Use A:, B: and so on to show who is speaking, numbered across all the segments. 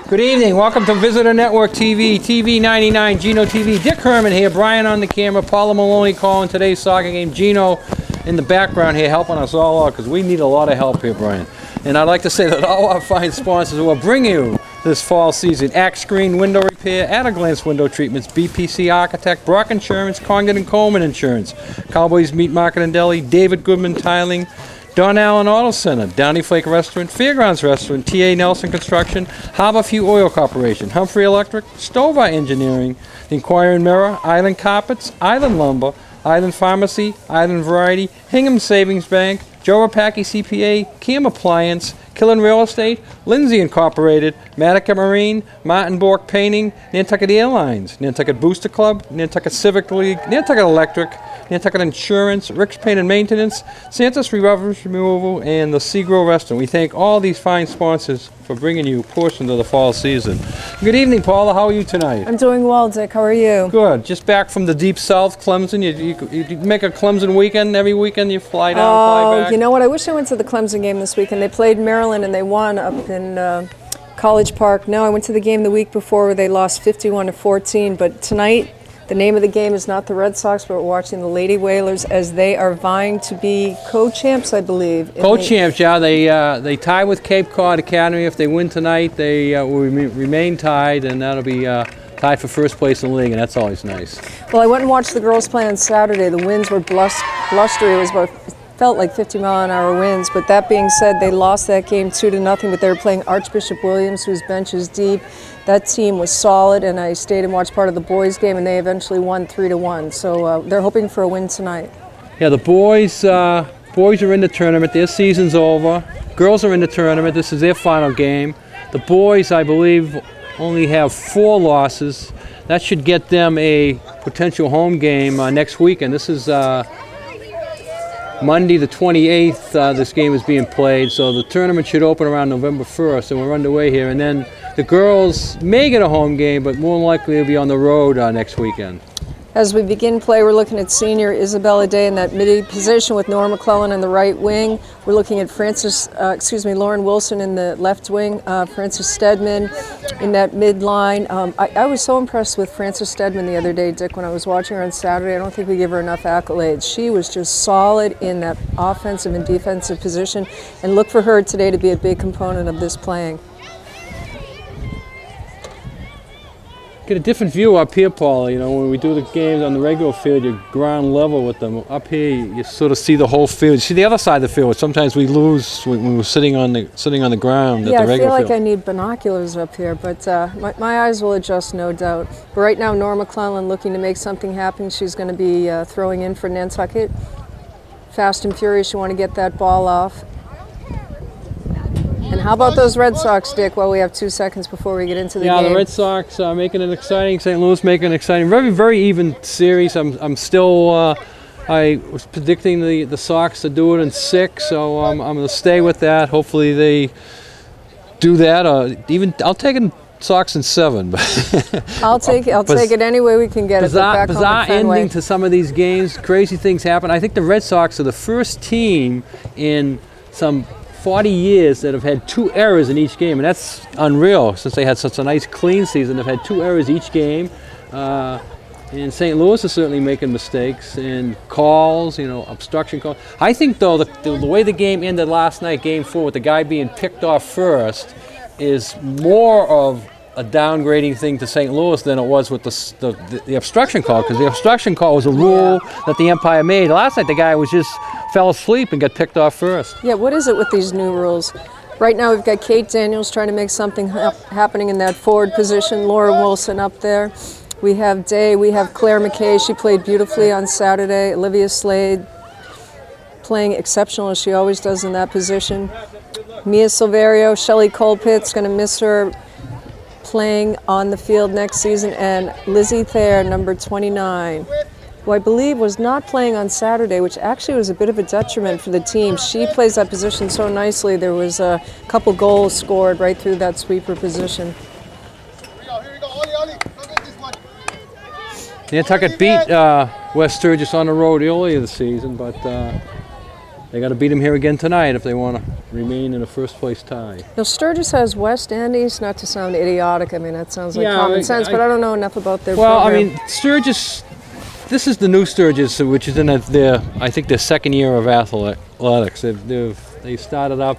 A: Good evening. Welcome to Visitor Network TV, TV 99, Gino TV. Dick Herman here, Brian on the camera, Paula Maloney calling today's soccer game. Gino in the background here helping us all out because we need a lot of help here, Brian. And I'd like to say that all our fine sponsors will bring you this fall season: Axe Screen Window Repair, At a Glance Window Treatments, BPC Architect, Brock Insurance, Condon & Coleman Insurance, Cowboys Meat Market and Deli, David Goodman Tiling, Don Allen Auto Center, Downy Flake Restaurant, Fairgrounds Restaurant, T.A. Nelson Construction, Harborview Oil Corporation, Humphrey Electric, Stover Engineering, The Inquiring Mirror, Island Carpets, Island Lumber, Island Pharmacy, Island Variety, Hingham Savings Bank, Joe Rapaki CPA, Cam Appliance, Killen Real Estate, Lindsay Incorporated, Matica Marine, Martin Bork Painting, Nantucket Airlines, Nantucket Booster Club, Nantucket Civic League, Nantucket Electric, Nantucket Insurance, Rick's Paint and Maintenance, Santa's Rubbish Removal, and the Seagrow Restaurant. We thank all these fine sponsors for bringing you portions of the fall season. Good evening, Paula. How are you tonight?
B: I'm doing well, Dick. How are you?
A: Good. Just back from the deep south, Clemson. You make a Clemson weekend. Every weekend you fly down and fly back.
B: You know what? I wish I went to the Clemson game this weekend. They played Maryland and they won up in College Park. No, I went to the game the week before where they lost 51-14. But tonight, the name of the game is not the Red Sox, but we're watching the Lady Whalers as they are vying to be co-champs, I believe.
A: Co-champs, yeah. They tie with Cape Cod Academy. If they win tonight, they will remain tied, and that'll be tied for first place in the league, and that's always nice.
B: Well, I went and watched the girls play on Saturday. The winds were blustery. It felt like 50-mile-an-hour winds, but that being said, they lost that game 2-0, but they were playing Archbishop Williams, whose bench is deep. That team was solid, and I stayed and watched part of the boys' game, and they eventually won 3-1. So they're hoping for a win tonight.
A: Yeah, the boys are in the tournament. Their season's over. Girls are in the tournament. This is their final game. The boys, I believe, only have 4 losses. That should get them a potential home game next weekend. This is Monday the 28th, this game is being played, so the tournament should open around November 1st, and we're underway here. And then the girls may get a home game, but more likely they'll be on the road next weekend.
B: As we begin play, we're looking at senior Isabella Day in that mid position with Nora McClellan in the right wing. We're looking at Lauren Wilson in the left wing, Frances Stedman in that mid line. I was so impressed with Frances Stedman the other day, Dick, when I was watching her on Saturday. I don't think we give her enough accolades. She was just solid in that offensive and defensive position, and look for her today to be a big component of this playing.
A: Get a different view up here, Paula. You know, when we do the games on the regular field, you're ground level with them. Up here, you sort of see the whole field. You see the other side of the field. Sometimes we lose when we're sitting on the ground at the regular field.
B: Yeah, I feel like I need binoculars up here, but my eyes will adjust, no doubt. But right now, Nora McClellan looking to make something happen. She's going to be throwing in for Nantucket. Fast and furious, you want to get that ball off. And how about those Red Sox, Dick, while we have 2 seconds before we get into the game?
A: Yeah, the Red Sox are making it exciting. St. Louis making it exciting. Very, very even series. I'm still, I was predicting the Sox to do it in 6, so I'm going to stay with that. Hopefully they do that. I'll take it in Sox in 7.
B: I'll take it any way we can get it.
A: Bizarre ending to some of these games. Crazy things happen. I think the Red Sox are the first team in some 40 years that have had 2 errors in each game, and that's unreal since they had such a nice clean season. They've had 2 errors each game, and St. Louis is certainly making mistakes and calls, obstruction calls. I think, though, the way the game ended last night, Game 4, with the guy being picked off first, is more of a downgrading thing to St. Louis than it was with the obstruction call, because the obstruction call was a rule that the umpire made. Last night, the guy fell asleep and got picked off first.
B: Yeah, what is it with these new rules? Right now we've got Kate Daniels trying to make something happening in that forward position, Laura Wilson up there. We have Day, we have Claire McKay, she played beautifully on Saturday. Olivia Slade playing exceptional as she always does in that position. Mia Silverio, Shelley Colpitt's going to miss her playing on the field next season, and Lizzie Thayer, number 29. Who I believe was not playing on Saturday, which actually was a bit of a detriment for the team. She plays that position so nicely. There was a couple goals scored right through that sweeper position.
A: Nantucket beat West Sturgis on the road earlier this season, but they got to beat them here again tonight if they want to remain in a first-place tie.
B: Now, Sturgis has West and East, not to sound idiotic. I mean, that sounds like
A: Yeah,
B: common sense, but I don't know enough about their
A: Well,
B: program.
A: I mean, Sturgis, this is the new Sturgis, which is in their, I think, their second year of athletics. They started up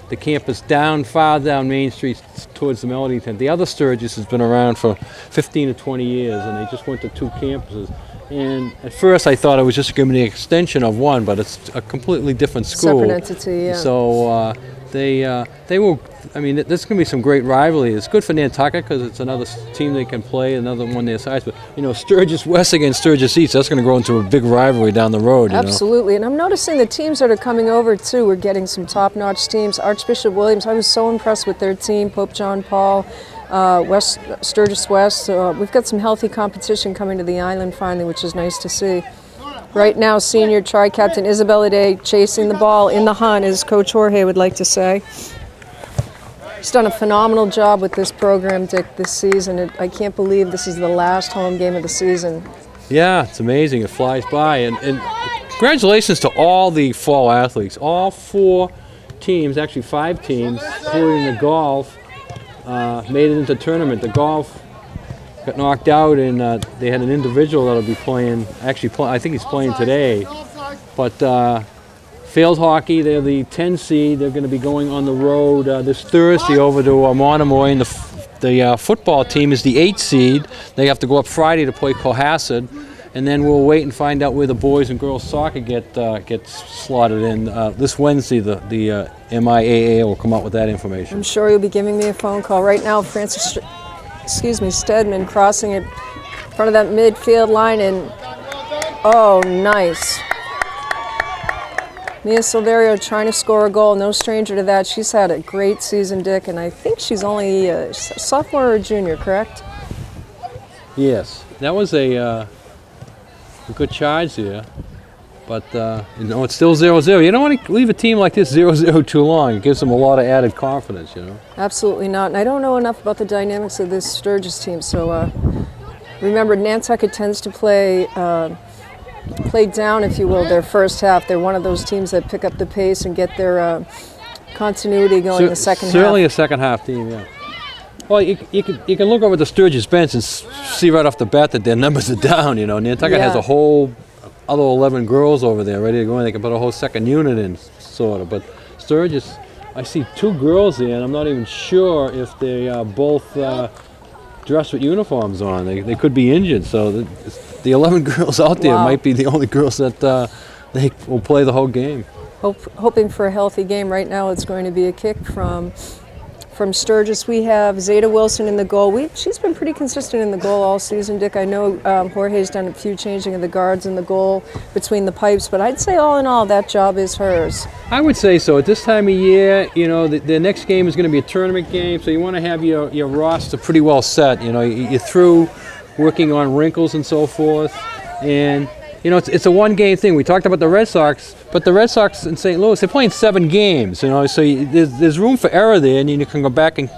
A: the campus far down Main Street towards the Melody Tent. The other Sturgis has been around for 15 or 20 years, and they just went to 2 campuses. And at first I thought it was just going to be an extension of one, but it's a completely different school.
B: Separate entity, yeah.
A: So they will, I mean, there's going to be some great rivalry. It's good for Nantucket because it's another team they can play, another one their size. But, you know, Sturgis-West against Sturgis-East, that's going to grow into a big rivalry down the road.
B: Absolutely. And I'm noticing the teams that are coming over, too, we're getting some top-notch teams. Archbishop Williams, I was so impressed with their team, Pope John Paul. Sturgis-West. We've got some healthy competition coming to the island finally, which is nice to see. Right now, senior tri-captain Isabella Day chasing the ball in the hunt, as Coach Jorge would like to say. He's done a phenomenal job with this program, Dick, this season. I can't believe this is the last home game of the season.
A: Yeah, it's amazing. It flies by. And congratulations to all the fall athletes. All 4 teams, actually 5 teams, including the golf, made it into the tournament. The golf got knocked out, and they had an individual that'll be playing. Actually, I think he's playing today. But field hockey, they're the 10 seed. They're going to be going on the road this Thursday over to Monomoy, and the football team is the 8 seed. They have to go up Friday to play Cohasset, and then we'll wait and find out where the boys and girls soccer gets slotted in. This Wednesday, the MIAA will come out with that information.
B: I'm sure you'll be giving me a phone call. Right now, Stedman crossing it in front of that midfield line, and oh, nice. Mia Silverio trying to score a goal, no stranger to that. She's had a great season, Dick, and I think she's only a sophomore or junior, correct?
A: Yes, that was a good charge there, but you know, it's still 0-0. You don't want to leave a team like this 0-0 too long. It gives them a lot of added confidence, you know.
B: Absolutely not, and I don't know enough about the dynamics of this Sturgis team, so remember, Nantucket tends to play down, if you will, their first half. They're one of those teams that pick up the pace and get their continuity going in the second half.
A: Certainly a second half team, yeah. Well, you can look over the Sturgis bench and see right off the bat that their numbers are down, you know. Nantucket has a whole other 11 girls over there ready to go in. They can put a whole second unit in, sort of. But Sturgis, I see 2 girls there, and I'm not even sure if they both dressed with uniforms on. They could be injured, so the 11 girls out there might be the only girls that they will play the whole game.
B: Hoping for a healthy game. Right now it's going to be a kick from Sturgis. We have Zeta Wilson in the goal. She's been pretty consistent in the goal all season, Dick. I know Jorge's done a few changing of the guards in the goal between the pipes, but I'd say all in all that job is hers.
A: I would say so. At this time of year, you know, the next game is going to be a tournament game, so you want to have your roster pretty well set. You know, you're through working on wrinkles and so forth, and you know, it's a one-game thing. We talked about the Red Sox, but the Red Sox in St. Louis, they're playing 7 games, you know, so there's room for error there, and you can go back and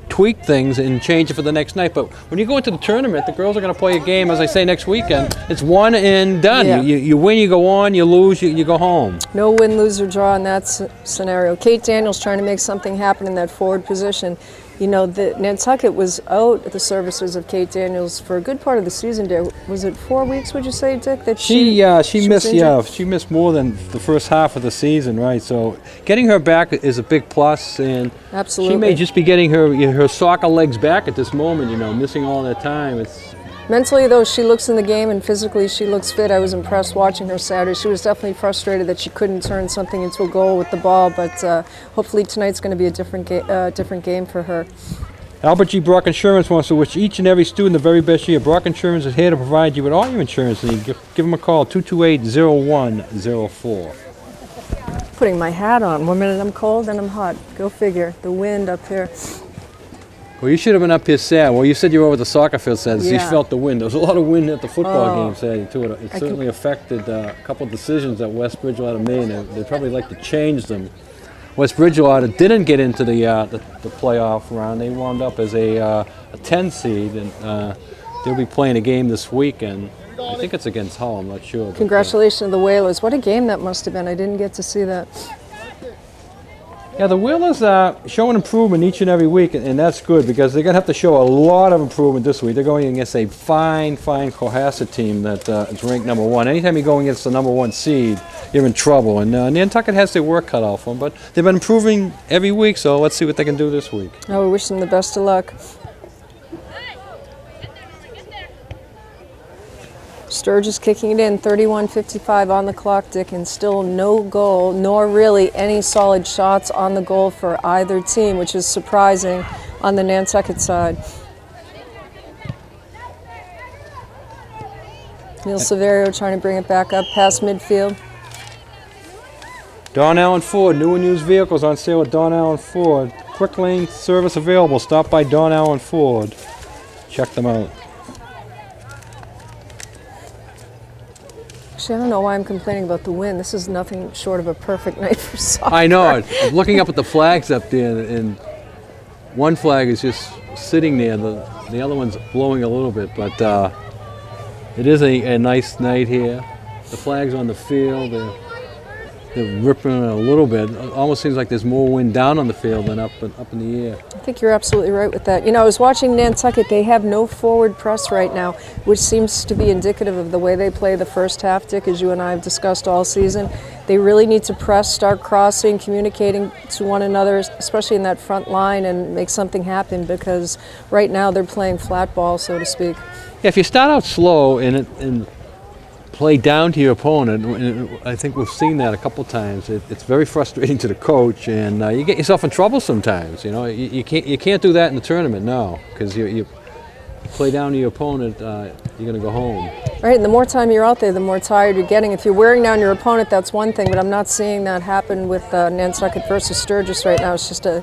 A: tweak things and change it for the next night. But when you go into the tournament, the girls are going to play a game, as I say, next weekend. It's one and done.
B: Yeah.
A: You win, you go on. You lose, you go home.
B: No win, lose, or draw in that scenario. Kate Daniels trying to make something happen in that forward position. You know, Nantucket was out at the services of Kate Daniels for a good part of the season. There was it 4 weeks? Would you say, Dick? That she missed.
A: Yeah, she missed more than the first half of the season, right? So getting her back is a big plus, and
B: absolutely,
A: she may just be getting her soccer legs back at this moment. You know, missing all that time. It's
B: mentally, though, she looks in the game, and physically she looks fit. I was impressed watching her Saturday. She was definitely frustrated that she couldn't turn something into a goal with the ball, but hopefully tonight's going to be a different game for her.
A: Albert G. Brock Insurance wants to wish each and every student the very best year. Brock Insurance is here to provide you with all your insurance needs. Give them a call, 228-0104.
B: Putting my hat on. 1 minute I'm cold, then I'm hot. Go figure. The wind up here.
A: Well, you should have been up here Saturday. Well, you said you were over at the soccer field Saturday.
B: Yeah.
A: You felt the wind. There was a lot of wind at the football game Saturday, too. It certainly affected a couple of decisions that West Bridgewater made. They'd probably like to change them. West Bridgewater didn't get into the playoff round. They wound up as a 10 seed, and they'll be playing a game this weekend I think it's against Hull, I'm not sure. But,
B: Congratulations to the Whalers. What a game that must have been. I didn't get to see that.
A: yeah, the Whalers are showing improvement each and every week, and that's good because they're going to have to show a lot of improvement this week. They're going against a fine Cohasset team that is ranked #1. Anytime you go against the #1 seed, you're in trouble. And Nantucket has their work cut out for them, but they've been improving every week, so let's see what they can do this week.
B: Oh, we wish them the best of luck. Sturgis kicking it in, 31:55 on the clock, Dick, and still no goal, nor really any solid shots on the goal for either team, which is surprising on the Nantucket side. Neil Severio trying to bring it back up past midfield.
A: Don Allen Ford, new and used vehicles on sale at Don Allen Ford. Quick lane service available. Stop by Don Allen Ford. Check them out.
B: Actually, I don't know why I'm complaining about the wind. This is nothing short of a perfect night for soccer.
A: I know. I'm looking up at the flags up there, and one flag is just sitting there. The other one's blowing a little bit, but it is a nice night here. The flags on the field, they're ripping a little bit. It almost seems like there's more wind down on the field than up in the air.
B: I think you're absolutely right with that. You know, I was watching Nantucket. They have no forward press right now, which seems to be indicative of the way they play the first half, Dick, as you and I have discussed all season. They really need to press, start crossing, communicating to one another, especially in that front line, and make something happen, because right now they're playing flat ball, so to speak.
A: Yeah, if you start out slow and play down to your opponent, and I think we've seen that a couple times. It's very frustrating to the coach, and you get yourself in trouble sometimes. You know, you can't do that in the tournament now, because you play down to your opponent, you're going to go home.
B: Right, and the more time you're out there, the more tired you're getting. If you're wearing down your opponent, that's one thing, but I'm not seeing that happen with Nantucket versus Sturgis right now. It's just a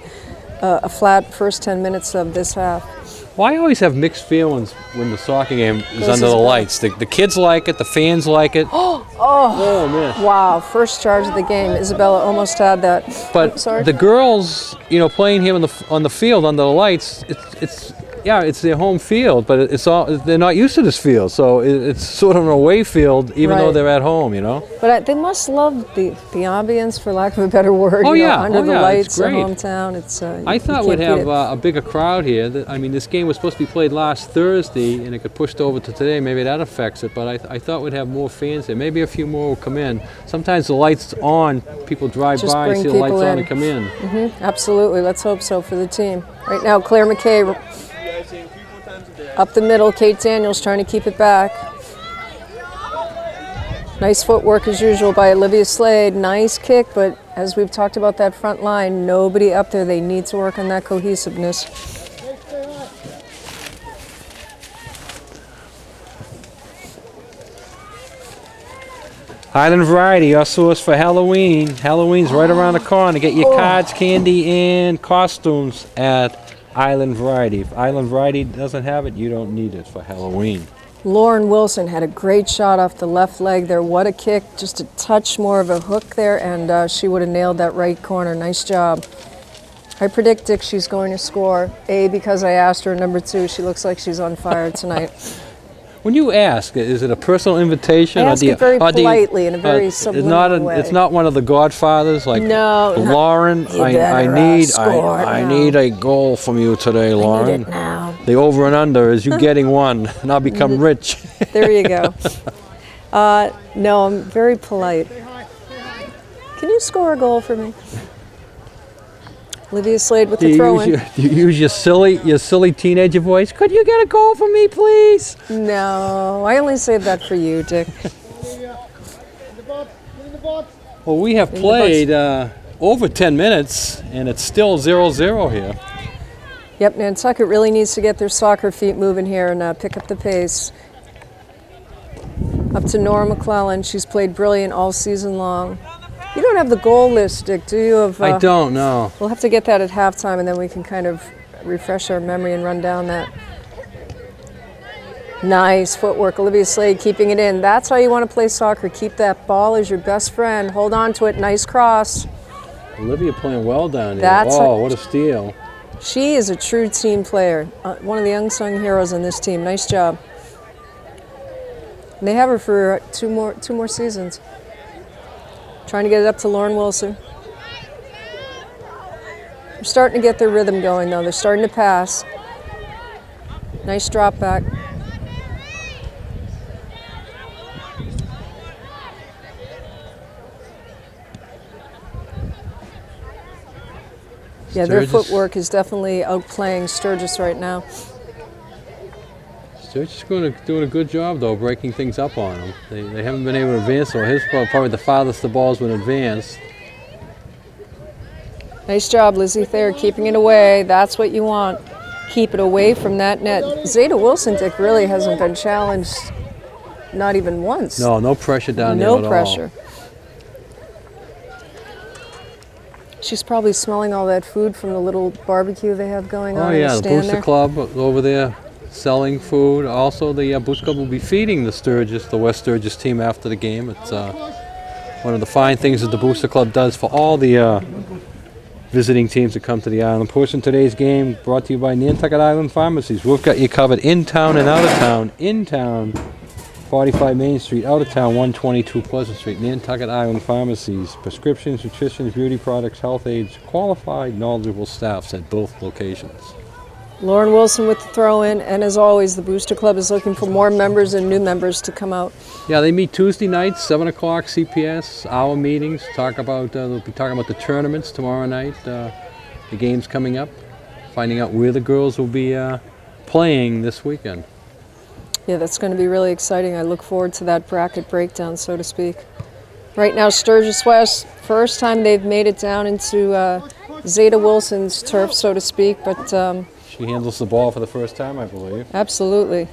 B: flat first 10 minutes of this half.
A: Well, I always have mixed feelings when the soccer game is under the lights. The kids like it, the fans like it. Oh man!
B: Wow, first charge of the game. Isabella almost had that.
A: But the girls, you know, playing here on the field under the lights, it's their home field, but they're not used to this field, so it's sort of an away field, even though they're at home, you know.
B: But they must love the ambience, for lack of a better word.
A: Oh,
B: you know,
A: yeah,
B: under the lights,
A: it's great.
B: hometown. It's.
A: I thought we'd have a bigger crowd here. I mean, this game was supposed to be played last Thursday, and it got pushed over to today. Maybe that affects it, but I thought we'd have more fans here. Maybe a few more will come in. Sometimes the lights on, people drive
B: Just
A: by, see the lights on, and come in.
B: Absolutely. Let's hope so for the team. Right now, Claire McKay up the middle. Kate Daniels trying to keep it back. Nice footwork as usual by Olivia Slade. Nice kick, but as we've talked about that front line, nobody up there. They need to work on that cohesiveness.
A: Highland Variety, your source for Halloween. Halloween's right around the corner. Get your cards, candy, and costumes at Island Variety. If Island Variety doesn't have it, you don't need it for Halloween. Lauren
B: Wilson had a great shot off the left leg there. What a kick. Just a touch more of a hook there, and she would have nailed that right corner. Nice job. I predict, Dick, she's going to score. A, because I asked her. Number two, she looks like she's on fire tonight.
A: When you ask, is it a personal invitation?
B: I ask it very politely in a very subliminal way.
A: It's not one of the Godfathers, like Lauren. I need a goal from you today, Lauren.
B: I need it now.
A: The over and under is you getting one, and I'll become rich.
B: There you go. No, I'm very polite. Can you score a goal for me? Olivia Slade with the throw-in.
A: Do you use your silly teenager voice? Could you get a goal for me, please?
B: No, I only saved that for you, Dick.
A: Well, we have played over 10 minutes, and it's still 0-0 here.
B: Yep, Nantucket really needs to get their soccer feet moving here and pick up the pace. Up to Nora McClellan. She's played brilliant all season long. You don't have the goal list, Dick, do you?
A: I don't, no.
B: We'll have to get that at halftime, and then we can kind of refresh our memory and run down that. Nice footwork. Olivia Slade keeping it in. That's how you want to play soccer. Keep that ball as your best friend. Hold on to it. Nice cross.
A: Olivia playing well down there. What a steal.
B: She is a true team player. One of the unsung heroes on this team. Nice job. And they have her for two more seasons. Trying to get it up to Lauren Wilson. They're starting to get their rhythm going, though. They're starting to pass. Nice drop back. Yeah, their footwork is definitely outplaying Sturgis right now.
A: Sturgis is doing a good job, though, breaking things up on them. They haven't been able to advance, so his probably the farthest the ball's been advanced.
B: Nice job, Lizzie Thayer, keeping it away. That's what you want. Keep it away from that net. Zeta Wilson, Dick, really hasn't been challenged, not even once.
A: No, no pressure down there at all.
B: No pressure. She's probably smelling all that food from the little barbecue they have going on.
A: Oh yeah, the Booster Club over there selling food. Also, the Booster Club will be feeding the West Sturgis team after the game. It's one of the fine things that the Booster Club does for all the visiting teams that come to the island. Portion of today's game brought to you by Nantucket Island Pharmacies. We've got you covered in town and out of town. In town, 45 Main Street, out of town, 122 Pleasant Street. Nantucket Island Pharmacies. Prescriptions, nutrition, beauty products, health aids, qualified, knowledgeable staffs at both locations.
B: Lauren Wilson with the throw-in, and as always, the Booster Club is looking for more members and new members to come out.
A: Yeah, they meet Tuesday nights, 7 o'clock, CPS, hour meetings. They'll be talking about the tournaments tomorrow night, the games coming up, finding out where the girls will be playing this weekend.
B: Yeah, that's going to be really exciting. I look forward to that bracket breakdown, so to speak. Right now, sturgis1st, first time they've made it down into Zeta Wilson's turf, so to speak, but
A: she handles the ball for the first time, I believe.
B: Absolutely.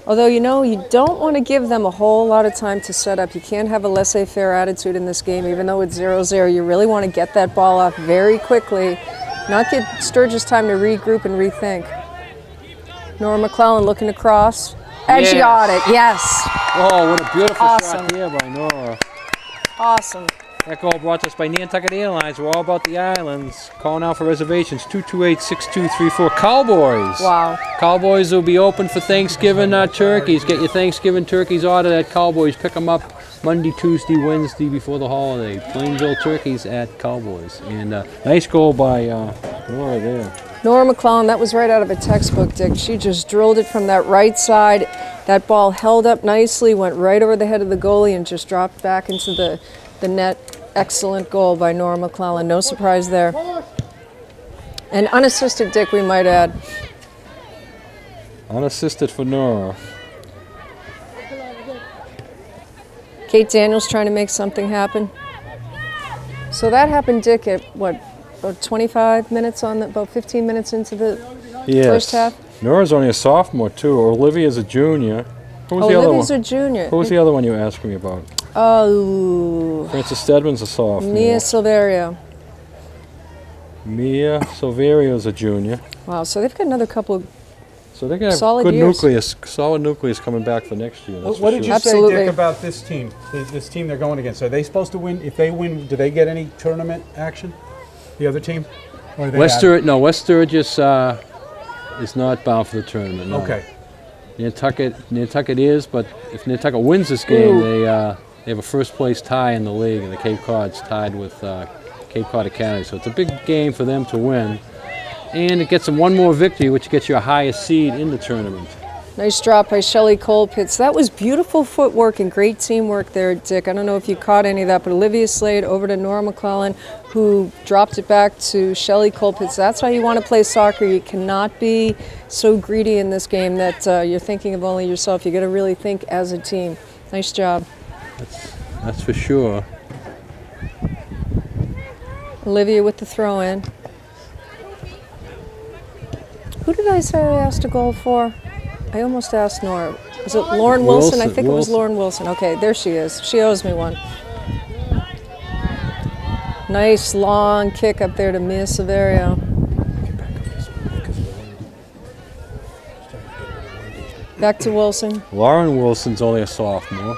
B: Although, you know, you don't want to give them a whole lot of time to set up. You can't have a laissez-faire attitude in this game, even though it's 0-0. You really want to get that ball off very quickly, not give Sturgis time to regroup and rethink. Nora McClellan looking to cross. And she got it, yes.
A: Oh, what a beautiful
B: Awesome.
A: shot here by Nora.
B: Awesome.
A: That goal brought to us by Nantucket Airlines. We're all about the islands. Call now for reservations, 228-6234. Cowboys.
B: Wow.
A: Cowboys will be open for Thanksgiving turkeys. Get your Thanksgiving turkeys ordered at Cowboys. Pick them up Monday, Tuesday, Wednesday before the holiday. Plainville turkeys at Cowboys. And nice goal by Nora there.
B: Nora McClellan, that was right out of a textbook, Dick. She just drilled it from that right side. That ball held up nicely, went right over the head of the goalie and just dropped back into the net. Excellent goal by Nora McClellan. No surprise there. And unassisted, Dick, we might add.
A: Unassisted for Nora.
B: Kate Daniels trying to make something happen. So that happened, Dick, at what, about 25 minutes about 15 minutes into the first half?
A: Nora's only a sophomore, too. Olivia's a junior. Who was the other one?
B: Olivia's a junior.
A: Who was the other one you were asking me about?
B: Oh.
A: Francis Stedman's a sophomore.
B: Mia Silverio.
A: Mia Silverio's a junior.
B: Wow, so they've got another couple of
A: So they're going to have
B: solid
A: good
B: years.
A: nucleus, solid nucleus coming back for next year.
C: What did you
B: Absolutely.
C: say, Dick, about this team? This team they're going against. Are they supposed to win? If they win, do they get any tournament action? The other team? Or are they
A: West
C: out?
A: Sturgis is not bound for the tournament. No.
C: Okay.
A: Nantucket is, but if Nantucket wins this game, they have a first place tie in the league, and the Cape Cod's tied with Cape Cod Academy. So it's a big game for them to win, and it gets them one more victory, which gets you a higher seed in the tournament.
B: Nice drop by Shelley Colpitts. That was beautiful footwork and great teamwork there, Dick. I don't know if you caught any of that, but Olivia Slade over to Nora McClellan, who dropped it back to Shelley Colpitts. That's how you want to play soccer. You cannot be so greedy in this game that you're thinking of only yourself. You got to really think as a team. Nice job.
A: That's for sure.
B: Olivia with the throw in. Who did I say I asked a goal for? I almost asked Nora. Was it Lauren Wilson? I think it was Lauren Wilson. Okay, there she is. She owes me one. Nice long kick up there to Mia Severio. Back to Wilson.
A: Lauren Wilson's only a sophomore.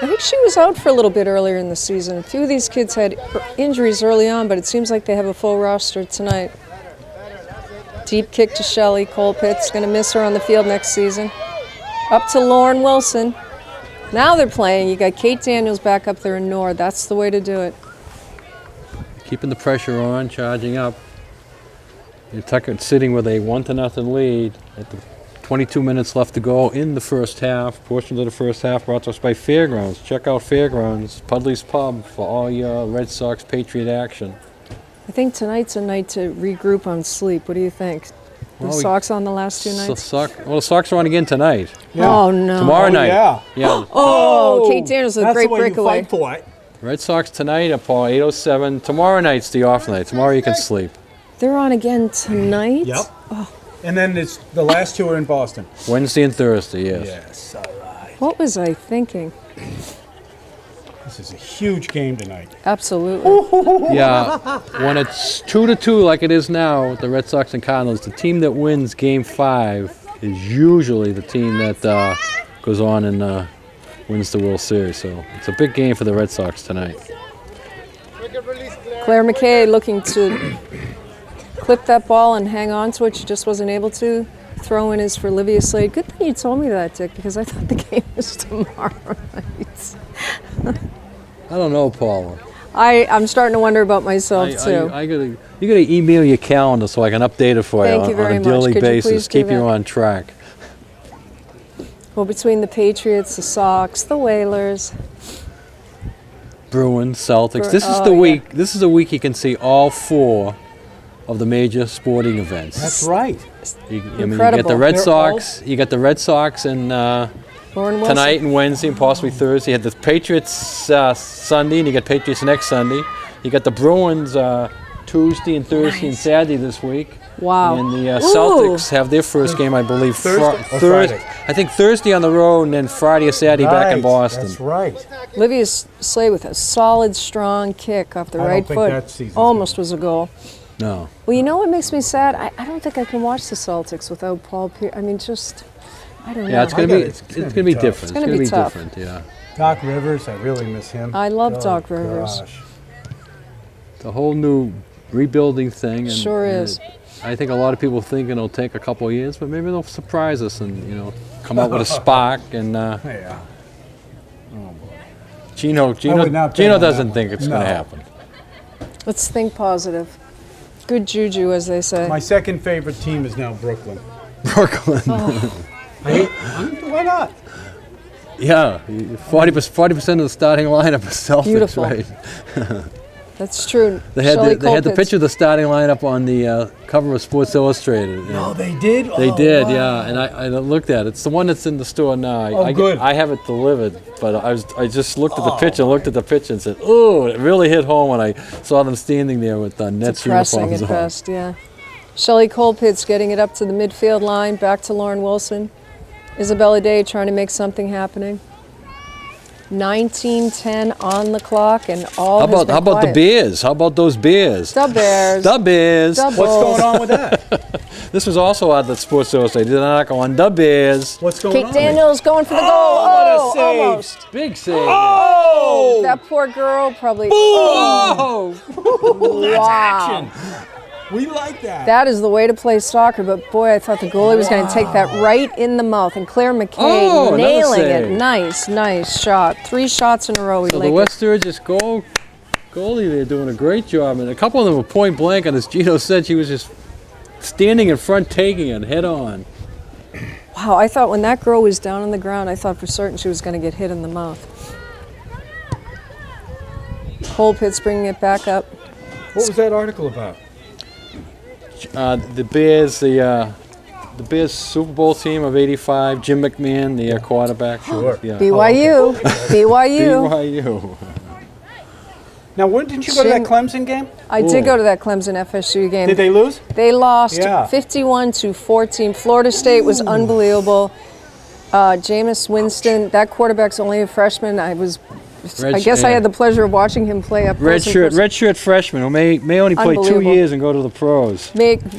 B: I think she was out for a little bit earlier in the season. A few of these kids had injuries early on, but it seems like they have a full roster tonight. Deep kick to Shelley Colpitts. Going to miss her on the field next season. Up to Lauren Wilson. Now they're playing. You got Kate Daniels back up there in Nord. That's the way to do it.
A: Keeping the pressure on, charging up. Tucker's sitting with a 1-0 lead at the 22 minutes left to go in the first half. Portions of the first half brought to us by Fairgrounds. Check out Fairgrounds, Pudley's Pub, for all your Red Sox Patriot action.
B: I think tonight's a night to regroup on sleep. What do you think? The Sox on the last two nights?
A: The Sox are on again tonight.
C: Yeah.
B: Oh, no.
A: Tomorrow night.
C: Yeah.
B: Oh, Kate Daniels with a great breakaway.
C: That's the way you fight for it.
A: Red Sox tonight at Paul 8:07. Tomorrow night's the off night. Tomorrow you can sleep.
B: They're on again tonight?
C: Yep. Oh. And then the last two are in Boston.
A: Wednesday and Thursday, yes.
C: Yes, all right.
B: What was I thinking?
C: This is a huge game tonight.
B: Absolutely.
A: Yeah, when it's 2-2 like it is now with the Red Sox and Cardinals, the team that wins Game 5 is usually the team that goes on and wins the World Series. So it's a big game for the Red Sox tonight.
B: Claire McKay looking to clip that ball and hang on to it. She just wasn't able to. Throw in is for Livia Slade. Good thing you told me that, Dick, because I thought the game was tomorrow night.
A: I don't know, Paula.
B: I'm starting to wonder about myself, too.
A: You gotta email your calendar so I can update it for
B: Thank
A: you
B: you very
A: on a
B: much.
A: daily
B: Could you
A: basis.
B: please do
A: Keep you
B: that?
A: on track.
B: Well, between the Patriots, the Sox, the Whalers.
A: Bruins, Celtics. This is
B: Oh,
A: the
B: yeah.
A: week. This is the week you can see all 4 of the major sporting events.
C: That's right.
A: You get the
B: Incredible.
A: Red
C: They're
A: Sox. You got the Red Sox and
B: Lauren Wilson.
A: tonight and Wednesday and possibly Thursday. You had the Patriots Sunday, and you got Patriots next Sunday. You got the Bruins Tuesday and Thursday and Saturday this week.
B: Wow.
A: And the
B: Ooh.
A: Celtics have their first game, I believe,
C: Thursday or
A: Thursday.
C: Friday?
A: I think Thursday on the road, and then Friday or Saturday back in Boston.
C: That's right.
B: Livia Slade with a solid, strong kick off the
C: I don't
B: right
C: think
B: foot.
C: that season's
B: Almost was a goal.
A: No.
B: Well, you know what makes me sad? I don't think I can watch the Celtics without Paul Pierce. I mean, just, I don't know.
A: Yeah, it's gonna be
C: It's
A: it's
C: gonna
A: gonna
C: be
A: be
C: tough.
A: different.
B: It's gonna be tough.
A: different. Yeah.
C: Doc Rivers, I really miss him.
B: I love
C: Oh,
B: Doc Rivers.
C: gosh.
A: It's a whole new rebuilding thing. And,
B: Sure
A: and
B: is.
A: I think a lot of people think it'll take a couple of years, but maybe they'll surprise us and come out with a spark. And
C: Yeah.
A: Gino
C: would not bet
A: Gino
C: on that
A: doesn't
C: one.
A: think it's going
C: No.
A: to happen.
B: Let's think positive. Good juju, as they say.
C: My second favorite team is now Brooklyn.
A: Brooklyn.
C: Why not?
A: Yeah, 40% of the starting lineup is Celtics,
B: Beautiful.
A: right?
B: That's true.
A: They had
B: Shelley
A: the
B: Colpitts.
A: picture of the starting lineup on the cover of Sports Illustrated.
C: Oh, they did?
A: They
C: Oh,
A: did,
C: wow.
A: yeah. And I looked at it. It's the one that's in the store now.
C: Oh, good.
A: I have it delivered, but I just looked at the picture and said, "Ooh!" It really hit home when I saw them standing there with Nets
B: Depressing
A: uniforms
B: at
A: on.
B: best, yeah. Shelley Colpitts getting it up to the midfield line, back to Lauren Wilson. Isabella Day trying to make something happening. 19:10 on the clock, and all
A: How
B: has been
A: about the
B: quiet.
A: Bears? How about those Bears?
B: The Bears.
A: The Bears.
B: The
C: What's
B: Bulls.
C: going on with that?
A: This was also at the Sports Illustrated. Did not go on the Bears.
C: What's going
B: Kate
C: on?
B: Daniels going for the goal.
C: what a save.
B: Almost.
A: Big save.
C: Oh!
B: That poor girl probably.
A: Oh!
C: That's
B: Wow.
C: action. We like that.
B: That is the way to play soccer, but boy, I thought the goalie was going to take that right in the mouth. And Claire McKay
A: Oh, another
B: nailing it.
A: save.
B: Nice shot. 3 shots in a row. We
A: So
B: like
A: the
B: it.
A: West Sturgis goalie, they're doing a great job. And a couple of them were point blank, and as Gino said, she was just standing in front, taking it head on.
B: Wow, I thought when that girl was down on the ground, I thought for certain she was going to get hit in the mouth. Colpitts bringing it back up.
C: What was that article about?
A: The Bears, the Bears Super Bowl team of '85. Jim McMahon, the quarterback.
C: Sure.
A: Yeah.
B: BYU. BYU.
A: BYU.
C: Now, when didn't you go to that
B: Jim-
C: Clemson game?
B: I
A: Ooh.
B: did go to that Clemson FSU game.
C: Did they lose?
B: They lost
C: Yeah.
B: 51-14. Florida State was unbelievable. Jameis Winston, that quarterback's only a freshman. I guess I had the pleasure of watching him play up close and personal.
A: Redshirt freshman who may only play 2
B: Unbelievable.
A: years and go to the pros.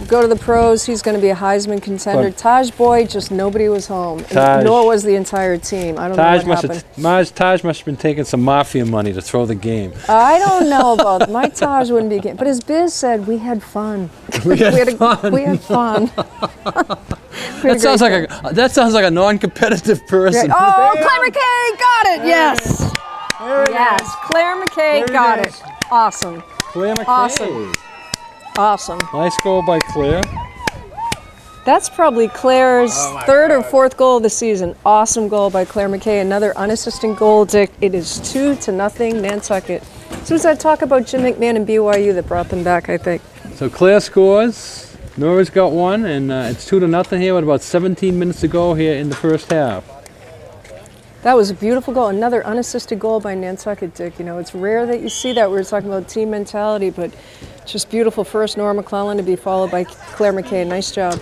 B: Go to the pros. He's going to be a Heisman contender.
A: But-
B: Taj Boyd, just nobody was home.
A: Taj-
B: Nor was the entire team. I don't
A: Taj
B: know what
A: must
B: happened.
A: Taj must have been taking some mafia money to throw the game.
B: I don't know about my Taj wouldn't be game. But as Biz said, we had fun.
A: We had fun.
B: We had fun.
A: That sounds like a non-competitive person.
B: Oh, Claire McKay got it. Yes. Yes, Claire McKay got it. Awesome.
A: Claire McKay.
B: Awesome. Awesome.
A: Nice goal by Claire.
B: That's probably Claire's third or fourth goal of the season. Awesome goal by Claire McKay. Another unassisted goal, Dick. It is 2-0 Nantucket. As soon as I talk about Jim McMahon and BYU that brought them back, I think.
A: So Claire scores. Nora's got one, and it's 2-0 here with about 17 minutes to go here in the first half.
B: That was a beautiful goal. Another unassisted goal by Nantucket, Dick. You know, it's rare that you see that. We were talking about team mentality, but just beautiful. First, Nora McClellan to be followed by Claire McKay. Nice job.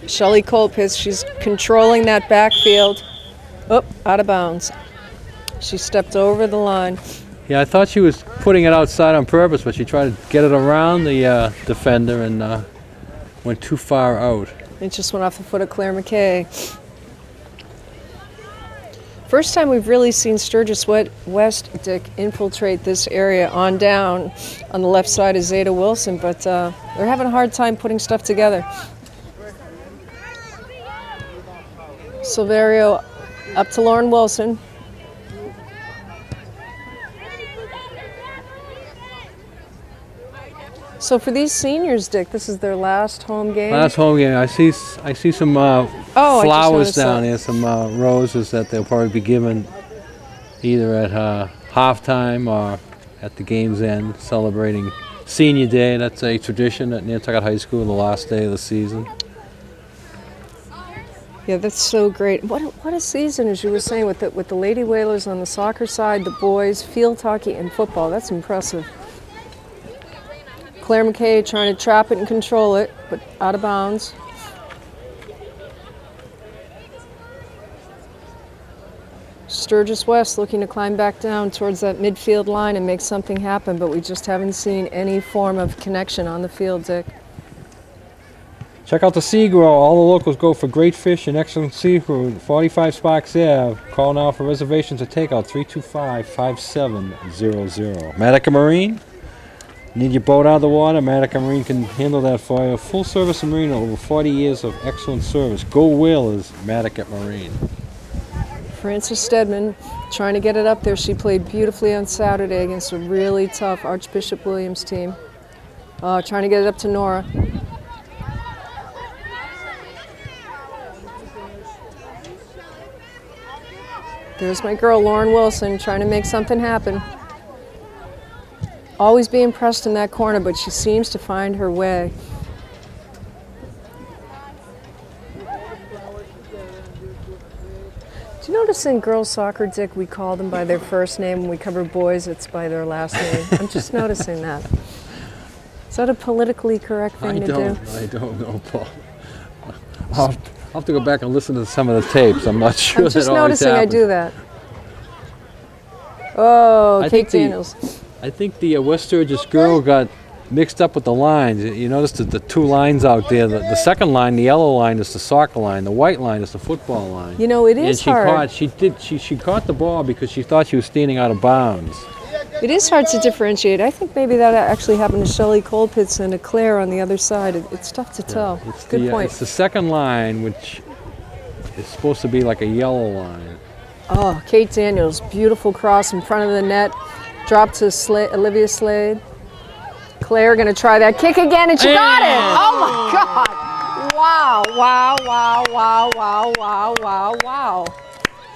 B: Shelley Colpitz, she's controlling that backfield. Oh, out of bounds. She stepped over the line.
A: Yeah, I thought she was putting it outside on purpose, but she tried to get it around the defender and went too far out.
B: It just went off the foot of Claire McKay. First time we've really seen sturgis1st, Dick, infiltrate this area on down on the left side of Zeta Wilson, but they're having a hard time putting stuff together. Silverio up to Lauren Wilson. So for these seniors, Dick, this is their last home game?
A: Last home game. I see some flowers down there, some roses that they'll probably be given either at halftime or at the game's end, celebrating Senior Day. That's a tradition at Nantucket High School, the last day of the season.
B: Yeah, that's so great. What a season, as you were saying, with the Lady Whalers on the soccer side, the boys, field hockey, and football. That's impressive. Claire McKay trying to trap it and control it, but out of bounds. Sturgis1st looking to climb back down towards that midfield line and make something happen, but we just haven't seen any form of connection on the field, Dick.
A: Check out the Sea Grow. All the locals go for great fish and excellent seafood. 45 Sparks Ave. Call now for reservations or takeout 325-5700. Matica Marine. Need your boat out of the water? Matica Marine can handle that for you. Full service marine, over 40 years of excellent service. Go Whalers, Matica Marine.
B: Frances Stedman trying to get it up there. She played beautifully on Saturday against a really tough Archbishop Williams team. Trying to get it up to Nora. There's my girl, Lauren Wilson, trying to make something happen. Always being pressed in that corner, but she seems to find her way. Do you notice in girls soccer, Dick, we call them by their first name. When we cover boys, it's by their last name. I'm just noticing that. Is that a politically correct thing to do?
A: I don't know, Paul. I'll have to go back and listen to some of the tapes. I'm not sure.
B: I'm just noticing I do that. Oh, Kate Daniels.
A: I think the West Sturgis girl got mixed up with the lines. You notice the two lines out there. The second line, the yellow line, is the soccer line. The white line is the football line.
B: You know, it is hard.
A: She caught the ball because she thought she was standing out of bounds.
B: It is hard to differentiate. I think maybe that actually happened to Shelley Colpitz and to Claire on the other side. It's tough to tell. Good point.
A: It's the second line, which is supposed to be like a yellow line.
B: Oh, Kate Daniels, beautiful cross in front of the net. Drop to Olivia Slade. Claire going to try that kick again, and she got it! Oh my God! Wow, wow, wow, wow, wow, wow, wow, wow.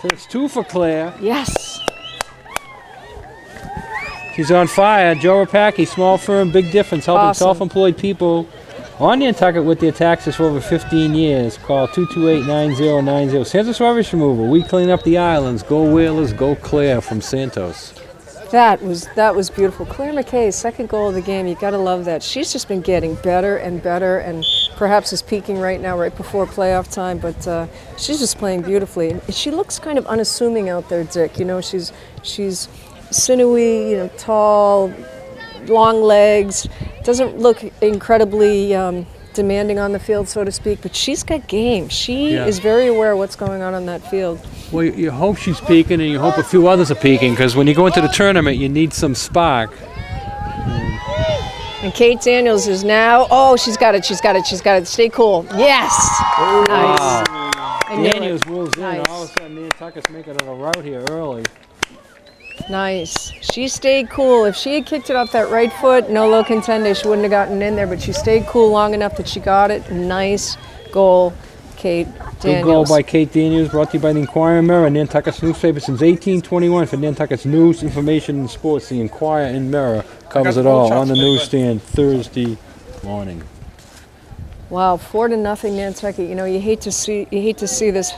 A: So it's 2 for Claire.
B: Yes.
A: She's on fire. Joe Rapaki, small firm, big difference, helping self-employed people on Nantucket with their taxes for over 15 years. Call 228-9090. Santos Rubbish Removal. We clean up the islands. Go Whalers, go Claire from Santos.
B: That was beautiful. Claire McKay's second goal of the game. You got to love that. She's just been getting better and better, and perhaps is peaking right now, right before playoff time. But she's just playing beautifully. And she looks kind of unassuming out there, Dick. You know, she's sinewy, you know, tall, long legs. Doesn't look incredibly demanding on the field, so to speak, but she's got game. She
A: Yeah.
B: is very aware of what's going on that field.
A: Well, you hope she's peaking, and you hope a few others are peaking, because when you go into the tournament, you need some spark.
B: And Kate Daniels is now, oh, she's got it. Stay cool. Yes. Nice. I knew it.
A: Daniels moves in.
B: Nice.
A: All of a sudden, Nantucket's making it a route here early.
B: Nice. She stayed cool. If she had kicked it off that right foot, no low contender, she wouldn't have gotten in there, but she stayed cool long enough that she got it. Nice goal, Kate
A: Good goal
B: Daniels.
A: by Kate Daniels, brought to you by the Inquirer Mirror, Nantucket's newspaper since 1821 for Nantucket's news, information, and sports. The Inquirer and Mirror covers it all on the newsstand Thursday morning.
B: Wow, 4-0 Nantucket. You know, you hate to see this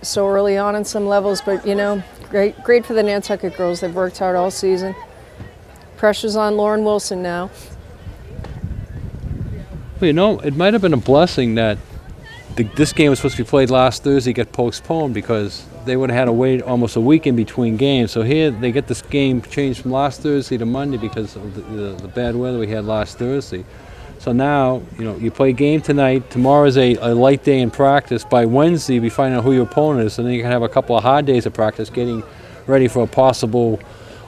B: so early on in some levels, but you know, great for the Nantucket girls. They've worked hard all season. Pressure's on Lauren Wilson now.
A: Well, you know, it might have been a blessing that this game was supposed to be played last Thursday, got postponed, because they would have had to wait almost a week in between games. So here they get this game changed from last Thursday to Monday because of the bad weather we had last Thursday. So now, you know, you play game tonight. Tomorrow's a light day in practice. By Wednesday, we find out who your opponent is, and then you can have a couple of hard days of practice getting ready for a possible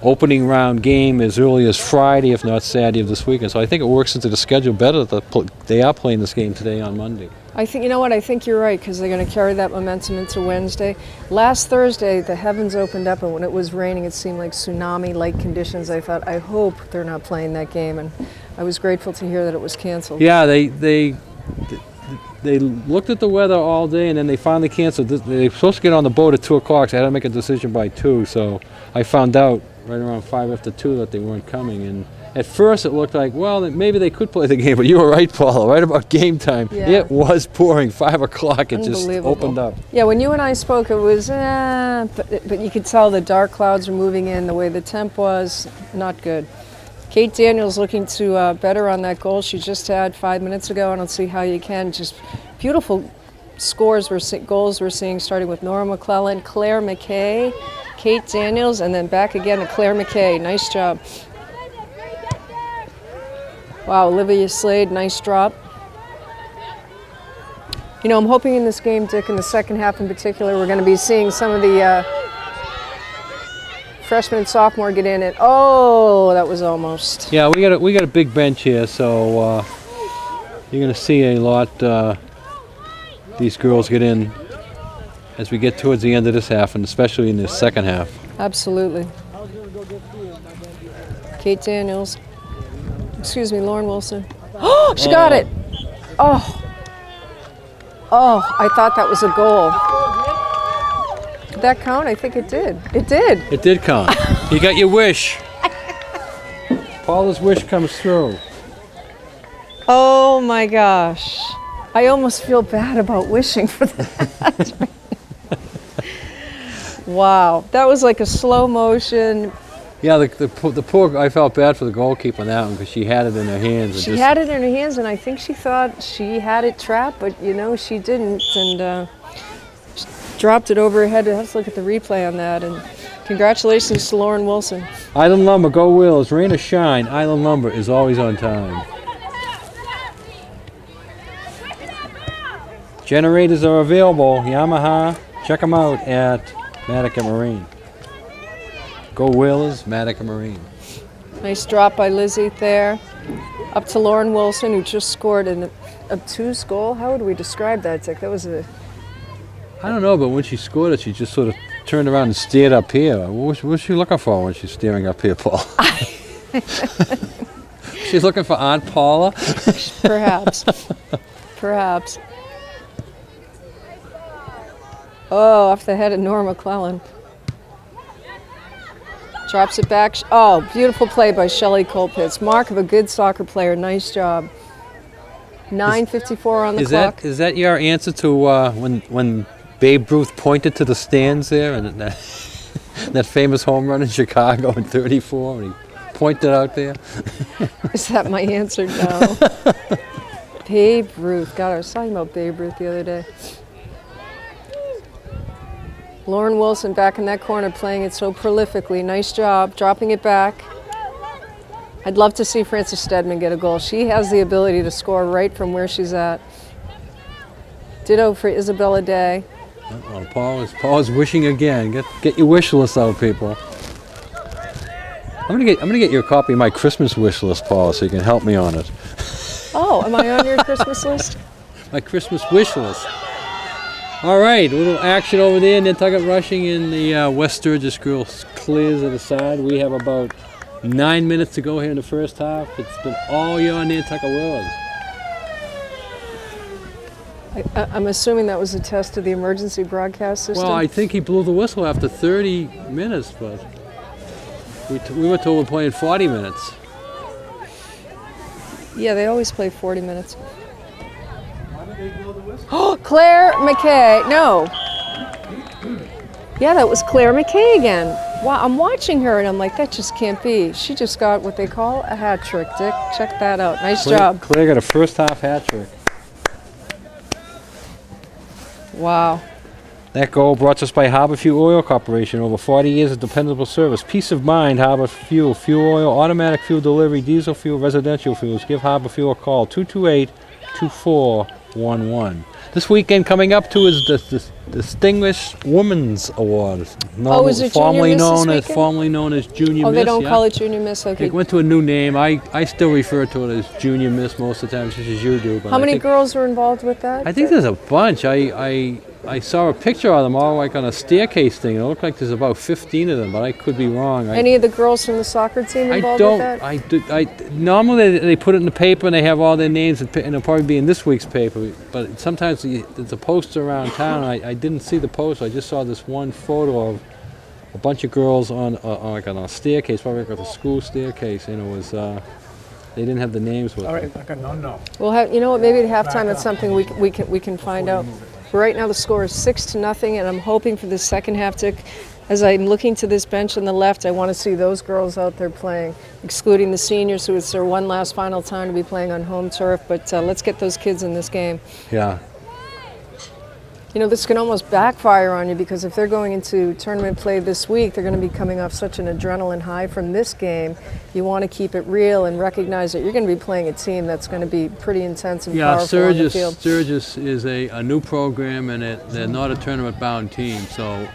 A: opening round game as early as Friday, if not Saturday of this weekend. So I think it works into the schedule better that they are playing this game today on Monday.
B: I think, you know what, I think you're right, because they're going to carry that momentum into Wednesday. Last Thursday, the heavens opened up, and when it was raining, it seemed like tsunami-like conditions. I thought, I hope they're not playing that game, and I was grateful to hear that it was canceled.
A: Yeah, they looked at the weather all day, and then they finally canceled. They were supposed to get on the boat at 2 o'clock, so I had to make a decision by 2. So I found out right around 5 after 2 that they weren't coming. And at first it looked like, well, maybe they could play the game, but you were right, Paula, right about game time.
B: Yeah.
A: It was pouring. 5 o'clock, it just opened up.
B: Yeah, when you and I spoke, it was, but you could tell the dark clouds are moving in, the way the temp was, not good. Kate Daniels looking to better on that goal she just had 5 minutes ago. I don't see how you can. Just beautiful goals we're seeing, starting with Nora McClellan, Claire McKay, Kate Daniels, and then back again to Claire McKay. Nice job. Wow, Olivia Slade, nice drop. You know, I'm hoping in this game, Dick, in the second half in particular, we're going to be seeing some of the freshman and sophomore get in it. Oh, that was almost.
A: Yeah, we got a big bench here, so you're going to see a lot these girls get in as we get towards the end of this half, and especially in the second half.
B: Absolutely. Kate Daniels. Excuse me, Lauren Wilson. Oh, she got it. Oh. Oh, I thought that was a goal. Did that count? I think it did. It did.
A: It did count. You got your wish. Paula's wish comes through.
B: Oh my gosh. I almost feel bad about wishing for that. Wow. That was like a slow motion.
A: Yeah, the poor, I felt bad for the goalkeeper on that one because she had it in her hands.
B: She had it in her hands, and I think she thought she had it trapped, but you know, she didn't, and dropped it over her head. Let's look at the replay on that, and congratulations to Lauren Wilson.
A: Island Lumber, go Wills. Rain or shine, Island Lumber is always on time. Generators are available. Yamaha, check them out at Matica Marine. Go Wills, Matica Marine.
B: Nice drop by Lizzie there. Up to Lauren Wilson, who just scored an obtuse goal. How would we describe that, Dick? That was a...
A: I don't know, but when she scored it, she just sort of turned around and stared up here. What was she looking for when she's staring up here, Paul? She's looking for Aunt Paula?
B: Perhaps. Perhaps. Oh, off the head of Nora McClellan. Drops it back. Oh, beautiful play by Shelley Colpitts. Mark of a good soccer player. Nice job. 9:54 on the clock.
A: Is that your answer to when Babe Ruth pointed to the stands there and that famous home run in Chicago in '34 when he pointed out there?
B: Is that my answer? No. Babe Ruth. God, I was talking about Babe Ruth the other day. Lauren Wilson back in that corner playing it so prolifically. Nice job. Dropping it back. I'd love to see Frances Stedman get a goal. She has the ability to score right from where she's at. Ditto for Isabella Day.
A: Uh-oh, Paul is wishing again. Get your wish list out, people. I'm gonna get you a copy of my Christmas wish list, Paul, so you can help me on it.
B: Oh, am I on your Christmas list?
A: My Christmas wish list. All right, a little action over there. Nantucket rushing in the West Sturgis girls clears of the side. We have about 9 minutes to go here in the first half. It's been all your Nantucket Royals.
B: I'm assuming that was a test of the emergency broadcast system.
A: Well, I think he blew the whistle after 30 minutes, but we were told we're playing 40 minutes.
B: Yeah, they always play 40 minutes. Oh, Claire McKay. No. Yeah, that was Claire McKay again. Wow, I'm watching her and I'm like, that just can't be. She just got what they call a hat trick, Dick. Check that out. Nice job.
A: Claire got a first half hat trick.
B: Wow.
A: That goal brought to us by Harbor Fuel Oil Corporation. Over 40 years of dependable service. Peace of mind, Harbor Fuel. Fuel oil, automatic fuel delivery, diesel fuel, residential fuels. Give Harbor Fuel a call. 228-2411. This weekend coming up too is the Distinguished Women's Award.
B: Oh, is it Junior Miss this weekend?
A: Formerly known as Junior Miss.
B: Oh, they don't call it Junior Miss? Okay.
A: It went to a new name. I still refer to it as Junior Miss most of the time, just as you do. But
B: how many girls were involved with that?
A: I think there's a bunch. I saw a picture of them all like on a staircase thing. It looked like there's about 15 of them, but I could be wrong.
B: Any of the girls from the soccer team involved with that?
A: Normally they put it in the paper and they have all their names, and it'll probably be in this week's paper. But sometimes there's a poster around town. I didn't see the poster. I just saw this one photo of a bunch of girls on like on a staircase, probably like a school staircase, and it was. They didn't have the names with them.
C: All right, okay, no.
B: We'll have, you know what? Maybe at halftime it's something we can find out. But right now the score is 6-0, and I'm hoping for the second half, Dick. As I'm looking to this bench on the left, I want to see those girls out there playing, excluding the seniors, who it's their one last final time to be playing on home turf. But let's get those kids in this game.
A: Yeah.
B: You know, this can almost backfire on you, because if they're going into tournament play this week, they're going to be coming off such an adrenaline high from this game. You want to keep it real and recognize that you're going to be playing a team that's going to be pretty intense and powerful on the field.
A: Sturgis is a new program, and they're not a tournament-bound team, so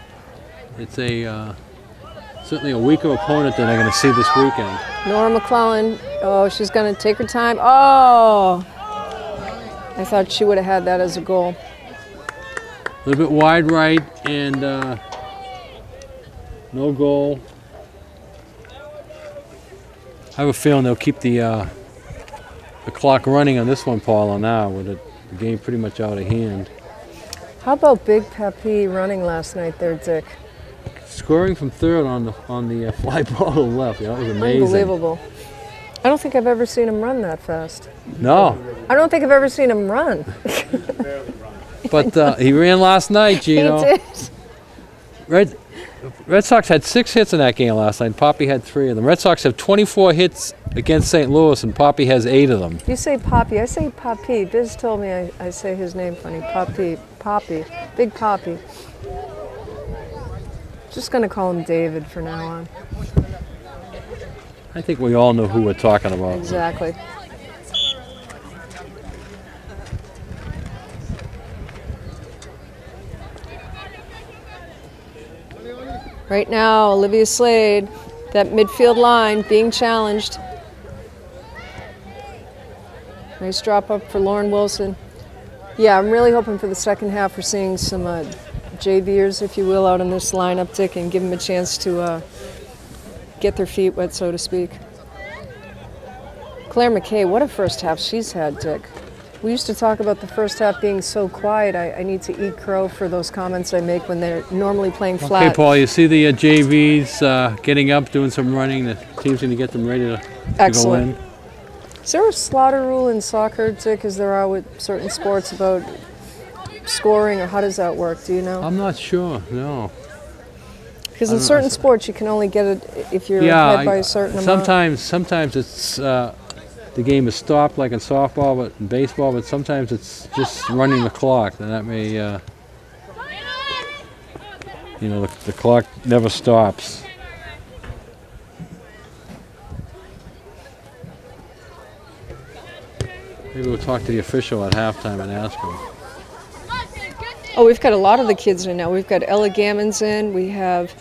A: it's certainly a weaker opponent than they're going to see this weekend.
B: Nora McClellan, oh, she's going to take her time. Oh! I thought she would have had that as a goal.
A: A little bit wide right, and no goal. I have a feeling they'll keep the clock running on this one, Paula, now with the game pretty much out of hand.
B: How about Big Papi running last night there, Dick?
A: Scoring from third on the fly ball to the left. Yeah, that was amazing.
B: Unbelievable. I don't think I've ever seen him run that fast.
A: No.
B: I don't think I've ever seen him run.
A: But he ran last night, Gino.
B: He did.
A: Red Sox had 6 hits in that game last night. Poppy had 3 of them. Red Sox have 24 hits against St. Louis, and Poppy has 8 of them.
B: You say Poppy. I say Papi. Biz told me I say his name funny. Poppy. Big Poppy. Just going to call him David from now on.
A: I think we all know who we're talking about.
B: Exactly. Right now, Olivia Slade, that midfield line being challenged. Nice drop up for Lauren Wilson. Yeah, I'm really hoping for the second half we're seeing some JVers, if you will, out in this lineup, Dick, and give them a chance to get their feet wet, so to speak. Claire McKay, what a first half she's had, Dick. We used to talk about the first half being so quiet. I need to eat crow for those comments I make when they're normally playing flat.
A: Okay, Paul, you see the JVs getting up, doing some running. The team's going to get them ready to go in.
B: Is there a slaughter rule in soccer, Dick, as there are with certain sports about scoring, or how does that work? Do you know?
A: I'm not sure, no.
B: Because in certain sports you can only get it if you're ahead by a certain amount.
A: Sometimes it's the game is stopped, like in softball, but in baseball, but sometimes it's just running the clock, and that may, the clock never stops. Maybe we'll talk to the official at halftime and ask him.
B: Oh, we've got a lot of the kids in now. We've got Ella Gammons in. We have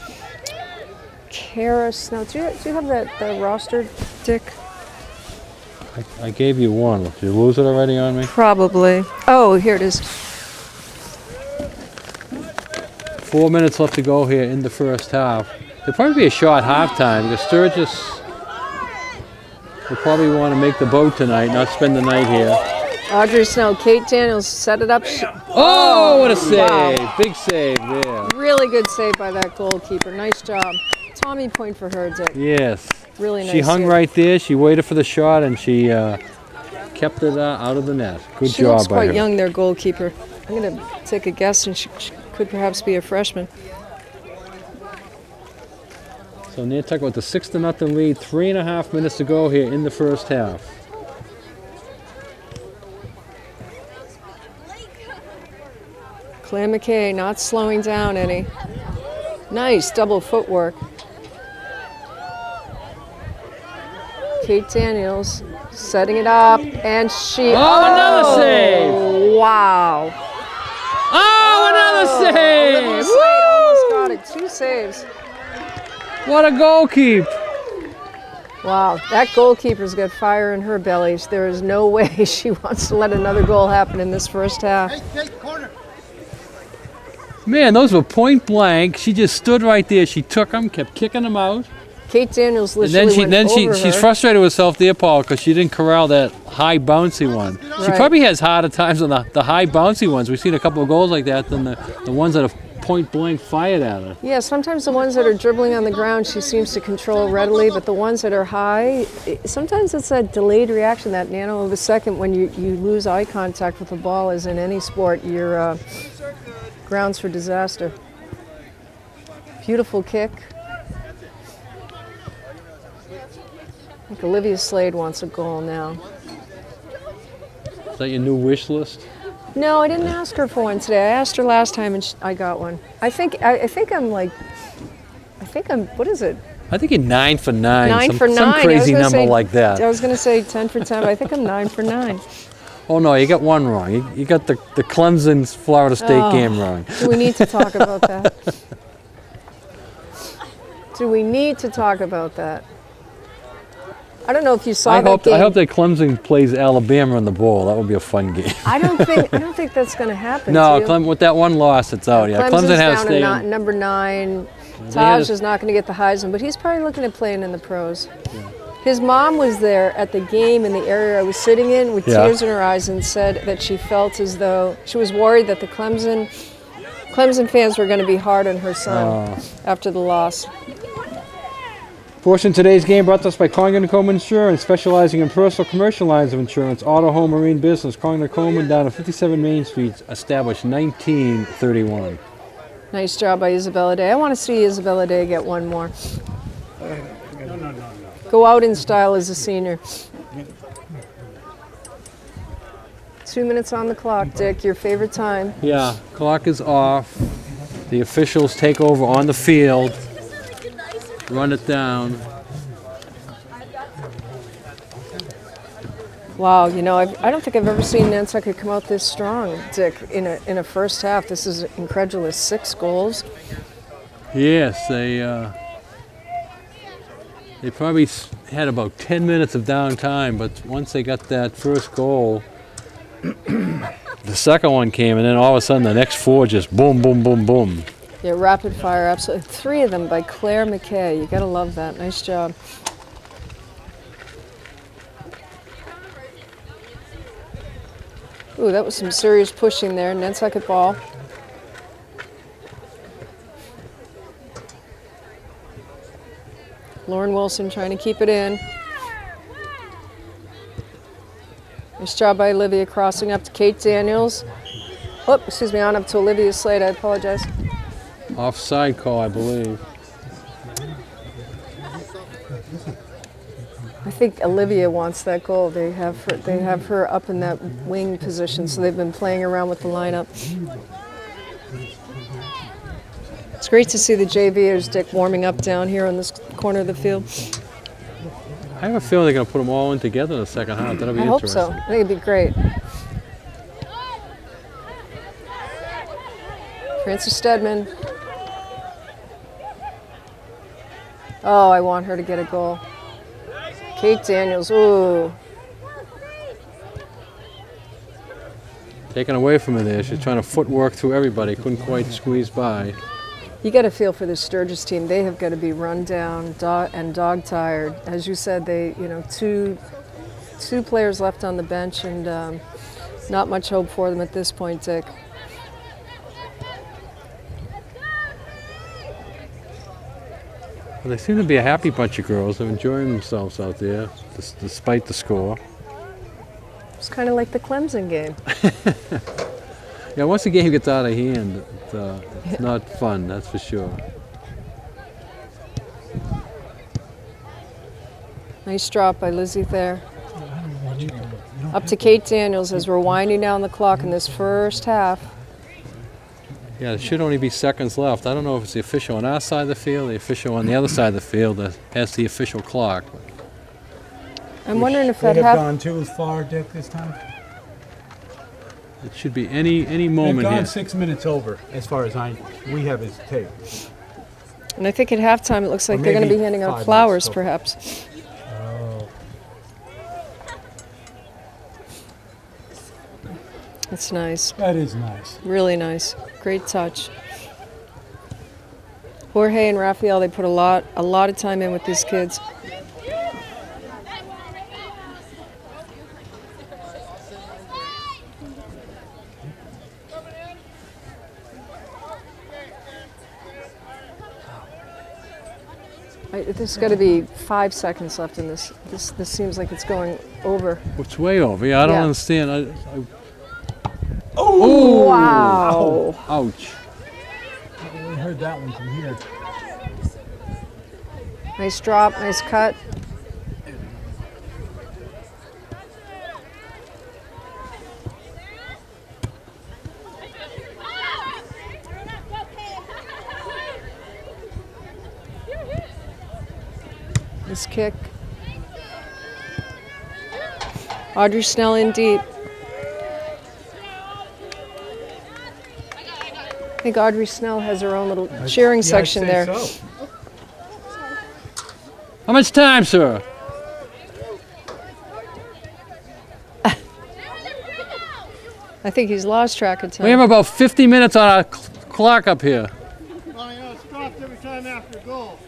B: Kara Snow. Do you have the roster, Dick?
A: I gave you one. Did you lose it already on me?
B: Probably. Oh, here it is.
A: 4 minutes left to go here in the first half. There'll probably be a short halftime because Sturgis will probably want to make the boat tonight, not spend the night here.
B: Audrey Snow, Kate Daniels set it up.
A: Oh, what a save.
B: Wow.
A: Big save there.
B: Really good save by that goalkeeper. Nice job. Tommy point for her, Dick.
A: Yes.
B: Really nice
A: She hung
B: save.
A: right there. She waited for the shot and she kept it out of the net. Good
B: She
A: job
B: looks
A: by
B: quite
A: her.
B: young, their goalkeeper. I'm going to take a guess, and she could perhaps be a freshman.
A: So Nantucket with the 6-0 lead. 3.5 minutes to go here in the first half.
B: Claire McKay not slowing down any. Nice double footwork. Kate Daniels setting it up, and she...
A: another save!
B: Wow.
A: Oh, another save!
B: Olivia Slade almost got it. 2 saves.
A: What a goal keep!
B: Wow, that goalkeeper's got fire in her belly. There is no way she wants to let another goal happen in this first half.
A: Man, those were point blank. She just stood right there. She took them, kept kicking them out.
B: Kate Daniels
A: And
B: literally went over
A: she's
B: her.
A: frustrated with herself there, Paul, because she didn't corral that high bouncy one. She
B: Right.
A: probably has harder times on the high bouncy ones. We've seen a couple of goals like that than the ones that have point blank fired at her.
B: Yeah, sometimes the ones that are dribbling on the ground she seems to control readily, but the ones that are high, sometimes it's a delayed reaction, that nano of a second when you lose eye contact with the ball, as in any sport, you're grounds for disaster. Beautiful kick. I think Olivia Slade wants a goal now.
A: Is that your new wish list?
B: No, I didn't ask her for one today. I asked her last time and I got one. I think I'm what is it?
A: I think you're 9 for 9.
B: 9
A: some,
B: for 9.
A: Some
B: I was
A: crazy
B: gonna
A: number
B: say-
A: like that.
B: I was going to say 10 for 10, but I think I'm 9 for 9.
A: Oh no, you got one wrong. You got the Clemson Florida State game wrong.
B: Do we need to talk about that? Do we need to talk about that? I don't know if you saw
A: I
B: that game.
A: hope that Clemson plays Alabama in the bowl. That would be a fun game.
B: I don't think that's going to happen.
A: No,
B: do you?
A: with that one loss, it's out. Yeah,
B: Clemson's
A: Clemson has to stay.
B: down to number 9.
A: had
B: Taj
A: a-
B: is not going to get the Heisman, but he's probably looking at playing in the pros. Yeah. His mom was there at the game in the area I was sitting in with tears in her eyes and said that she felt as though she was worried that the Clemson fans were going to be hard on her son after the loss.
A: Portion of today's game brought to us by Congdon & Coleman Insurance, specializing in personal commercial lines of insurance, auto, home, marine business. Congdon & Coleman down on 57 Main Street, established 1931.
B: Nice job by Isabella Day. I want to see Isabella Day get one more. Go out in style as a senior. 2 minutes on the clock, Dick. Your favorite time.
A: Yeah, clock is off. The officials take over on the field. Run it down.
B: Wow, you know, I don't think I've ever seen Nantucket come out this strong, Dick, in a first half. This is incredulous. 6 goals.
A: Yes, they probably had about 10 minutes of downtime, but once they got that first goal, the second one came, and then all of a sudden the next 4 just boom, boom, boom, boom.
B: Yeah, rapid fire, absolutely. 3 of them by Claire McKay. You gotta love that. Nice job. Ooh, that was some serious pushing there. Nantucket ball. Lauren Wilson trying to keep it in. Nice job by Olivia crossing up to Kate Daniels. Oh, excuse me, on up to Olivia Slade. I apologize.
A: Offside call, I believe.
B: I think Olivia wants that goal. They have her up in that wing position, so they've been playing around with the lineup. It's great to see the JVers, Dick, warming up down here on this corner of the field.
A: I have a feeling they're going to put them all in together in the second half. That'll be
B: I hope
A: interesting.
B: so. I think it'd be great. Francis Stedman. Oh, I want her to get a goal. Kate Daniels, ooh.
A: Taken away from her there. She's trying to footwork through everybody. Couldn't quite squeeze by.
B: You got to feel for the Sturgis team. They have got to be run down and dog tired. As you said, they, two players left on the bench, and not much hope for them at this point, Dick.
A: Well, they seem to be a happy bunch of girls. They're enjoying themselves out there, despite the score.
B: It's kind of like the Clemson game.
A: Yeah, once the game gets out of hand, it's not fun, that's for sure.
B: Nice drop by Lizzie there. Up to Kate Daniels as we're winding down the clock in this first half.
A: Yeah, there should only be seconds left. I don't know if it's the official on our side of the field, the official on the other side of the field that has the official clock.
B: I'm wondering if
C: They
B: that
C: have gone too far, Dick, this time.
A: It should be any
C: They've
A: moment
C: gone
A: here.
C: 6 minutes over, as far as we have his tape.
B: And I think at halftime it looks like
C: Or
B: they're going to
C: maybe
B: be handing
C: 5
B: out
C: minutes,
B: flowers,
C: so-
B: perhaps.
C: Oh.
B: It's nice.
C: That is nice.
B: Really nice. Great touch. Jorge and Raphael, they put a lot of time in with these kids. There's got to be 5 seconds left in this. This seems like it's going over.
A: It's way over. Yeah, I don't
B: Yeah.
A: understand.
B: Oh, wow.
A: Ouch.
C: We heard that one from here.
B: Nice drop, nice cut. Nice kick. Audrey Snell in deep. I think Audrey Snell has her own little cheering section
C: I'd say
B: there.
C: so.
A: How much time, sir?
B: I think he's lost track of time.
A: We have about 50 minutes on our clock up here.
D: Well, it stops every time after a goal.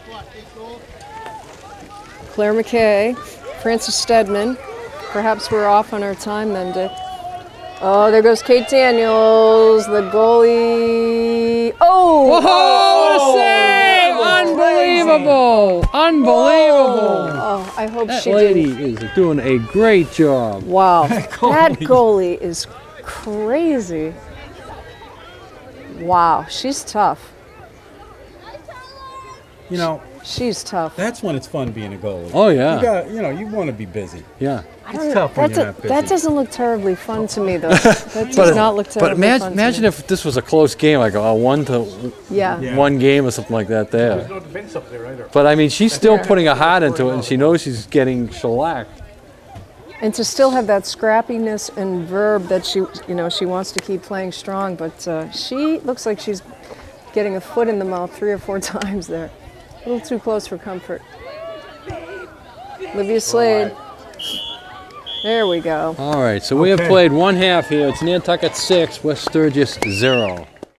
D: What, 8 goals?
B: Claire McKay, Francis Stedman. Perhaps we're off on our time then, Dick. Oh, there goes Kate Daniels, the goalie. Oh!
A: Whoa, what a save! Unbelievable! Unbelievable!
B: Oh, I hope
A: That
B: she
A: lady
B: didn't.
A: is doing a great job.
B: Wow, that goalie is crazy. Wow, she's tough.
C: You know,
B: She's tough.
C: that's when it's fun being a goalie.
A: Oh, yeah.
C: You want to be busy.
A: Yeah.
C: It's tough when you're not busy.
B: That doesn't look terribly fun to me, though. That does not look terribly
A: But
B: fun
A: imagine
B: to me.
A: if this was a close game, like a 1-1
B: Yeah.
A: game or something like that there.
C: no defense up there either.
A: But I mean, she's still putting her heart into it, and she knows she's getting shellacked.
B: And to still have that scrappiness and verb that she wants to keep playing strong, but she looks like she's getting a foot in the mouth 3 or 4 times there. A little too close for comfort. Olivia Slade. There we go.
A: All right, so we have
C: Okay.
A: played one half here. It's Nantucket 6, West Sturgis 0.